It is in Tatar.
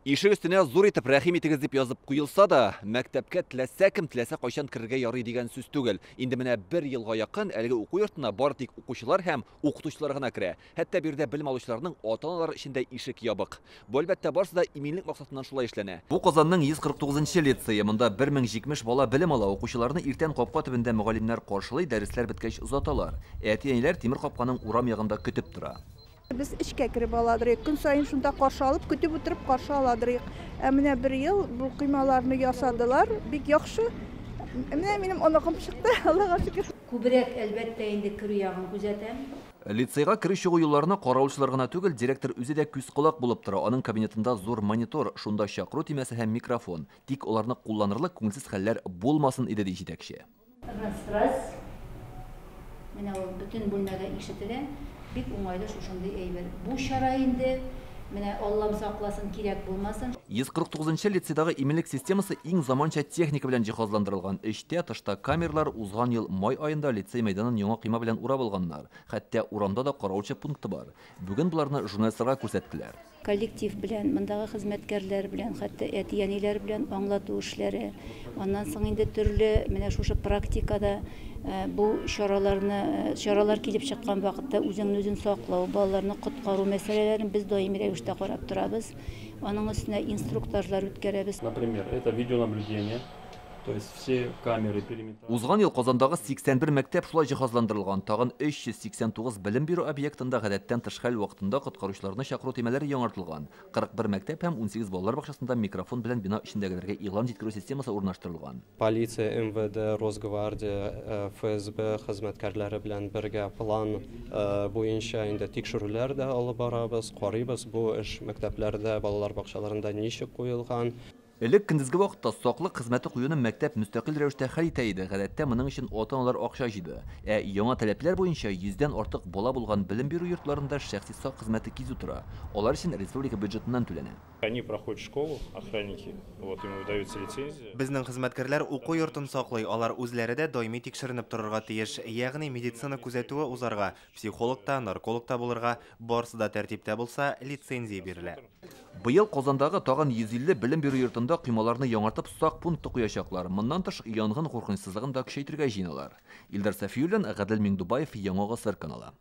Ишек өстенә зур итеп рәхим итегез дип язып куелса да, мәктәпкә теләсә кем теләсә кайчан кергә ярый дигән сүз түгел. Инде менә 1 елга якын әлеге уку йортына бары тик укучылар һәм укытучылар гына керә. Хәтта бирдә белем алучыларның ата-аналары өчен дә ишек ябык. Бу әлбәттә барысы да иминлек максатыннан шулай эшләнә. Бу Казанның 149-нчы лицее. Монда 1070 бала белем ала. Укучыларны иртән капка төбендә мөгаллимнәр каршылый, дәресләр беткәч озаталар. Әти-әниләр тимер капканың урам ягында көтеп тора. Biz işkə kirib aladırıq. Gün sayın şunda qarşı alıb, kütüb oturub qarşı aladırıq. Mənə bir yıl bu qıymalarını yasadılar. Bik yaxşı. Mənim onaqım çıxdı. Allah'a şükür. Күбрәк әлбәттә инде кирү ягын күзәтәм. Лицейга кире чыгу юлларына караучылар гына түгел, директор үзе дә күз колак булып тора. Аның кабинетында зур монитор, шунда чакыру тимәсе һәм микрофон. Тик аларны кулланырлык күңелсез хәлләр булмасын иде ди җитәкче. Раз. Менә ул бүтән бүлмәгә ишетелә. Бик уңайлы шушындый әйбер. Бу чара инде менә Аллам сакласын, кирәк булмасын. 149-нчы лицейдагы иминлек системасы иң заманча техника белән җиһазландырылган. Эчтә, тышта камерлар узган ел май айында лицей мәйданын яңа кыйма белән урап алганнар. Хәтта урамда да караучы пункты бар. Бүген буларны журналистларга күрсәттеләр. Коллектив белән, мондагы хезмәткәрләр белән, хәтта әти-әниләр белән аңлату эшләре. Аннан соң инде төрле менә шушы практикада бу чаралар килеп чыккан вакытта үзеңне үзең саклау, балаларны коткару мәсьәләләрен без даими рәвештә карап торабыз. Аның өстенә инструкторлар үткәрәбез. Например, это видеонаблюдение. То есть все камеры периметра. Узган ел Казандагы 81 мәктәп шулай җиһазландырылган. Тагын 389 белем бирү объектында гадәттән тыш хәл вакытында коткаручыларны чакыру темалары яңартылган. 41 мәктәп һәм 18 балалар бакчасында микрофон белән бина эчендәгеләргә игълан җиткерү системасы урнаштырылган. Полиция, МВД, Росгвардия, ФСБ хезмәткәрләре белән бергә план буенча инде тикшерүләр дә алып барабыз, карыйбыз бу эш мәктәпләрдә, балалар бакчаларында ничек куелган. Элек көндезге вакытта саклык хезмәте куюны мәктәп мөстәкыйль рәвештә хәл итә иде. Гадәттә моның өчен ата-аналар акча җыйды. Яңа таләпләр буенча 100дән артык бала булган белем бирү йортларында шәхси сак хезмәте кизү тора. Алар өчен республика бюджетыннан түләнә. Они проходят школу, охранники, вот им выдаются лицензии. Безнең хезмәткәрләр уку йортын саклый, алар үзләре дә даими тикшеренеп торырга тиеш. Ягъни медицина күзәтүе узарга, психологта, наркологта булырга, барысы да тәртиптә булса, лицензия бирелә. Быел Казандагы тагын 150 белем бирү йортында кыймаларны яңартып сак пункты куячаклар. Моннан тыш янгын куркынычсызлыгын да көчәйтергә җыеналар. Илдар Сафиуллин, Гадел Миңдубаев, Яңа Гасыр каналы.